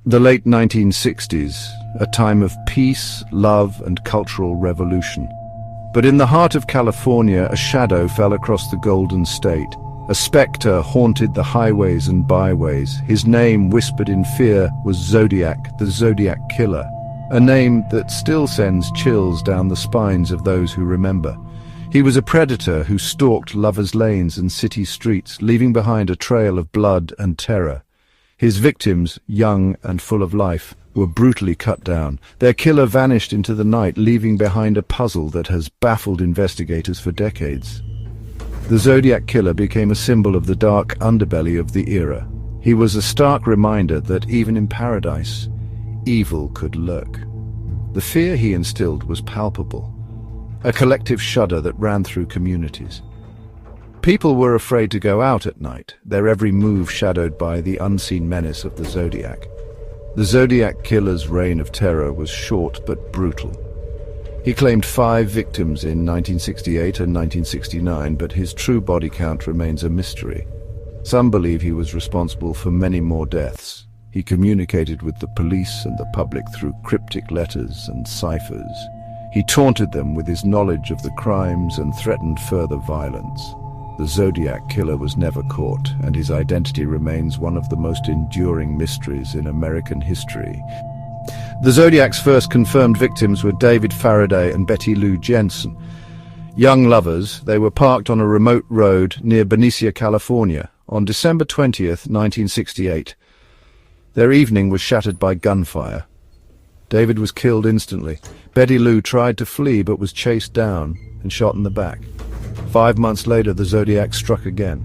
The late 1960s, a time of peace, love, and cultural revolution. But in the heart of California, a shadow fell across the Golden State. A specter haunted the highways and byways. His name, whispered in fear, was Zodiac, the Zodiac Killer. A name that still sends chills down the spines of those who remember. He was a predator who stalked lovers' lanes and city streets, leaving behind a trail of blood and terror. His victims, young and full of life, were brutally cut down. Their killer vanished into the night, leaving behind a puzzle that has baffled investigators for decades. The Zodiac Killer became a symbol of the dark underbelly of the era. He was a stark reminder that even in paradise, evil could lurk. The fear he instilled was palpable, a collective shudder that ran through communities. People were afraid to go out at night, their every move shadowed by the unseen menace of the Zodiac. The Zodiac Killer's reign of terror was short but brutal. He claimed 5 victims in 1968 and 1969, but his true body count remains a mystery. Some believe he was responsible for many more deaths. He communicated with the police and the public through cryptic letters and ciphers. He taunted them with his knowledge of the crimes and threatened further violence. The Zodiac Killer was never caught, and his identity remains one of the most enduring mysteries in American history. The Zodiac's first confirmed victims were David Faraday and Betty Lou Jensen. Young lovers, they were parked on a remote road near Benicia, California, on December 20th, 1968. Their evening was shattered by gunfire. David was killed instantly. Betty Lou tried to flee but was chased down and shot in the back. 5 months later, the Zodiac struck again.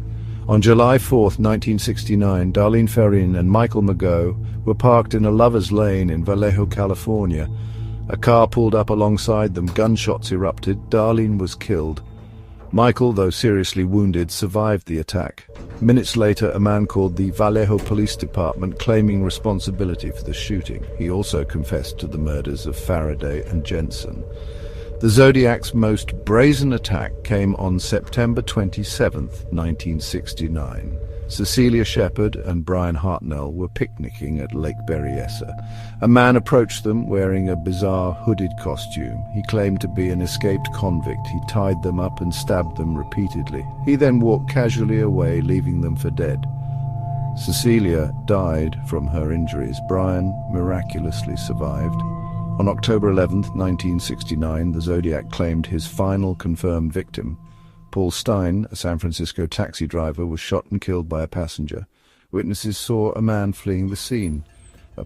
On July 4th, 1969, Darlene Ferrin and Michael Mageau were parked in a lover's lane in Vallejo, California. A car pulled up alongside them. Gunshots erupted. Darlene was killed. Michael, though seriously wounded, survived the attack. Minutes later, a man called the Vallejo Police Department claiming responsibility for the shooting. He also confessed to the murders of Faraday and Jensen. The Zodiac's most brazen attack came on September 27, 1969. Cecilia Shepard and Brian Hartnell were picnicking at Lake Berryessa. A man approached them wearing a bizarre hooded costume. He claimed to be an escaped convict. He tied them up and stabbed them repeatedly. He then walked casually away, leaving them for dead. Cecilia died from her injuries. Brian miraculously survived. On October 11, 1969, the Zodiac claimed his final confirmed victim. Paul Stein, a San Francisco taxi driver, was shot and killed by a passenger. Witnesses saw a man fleeing the scene.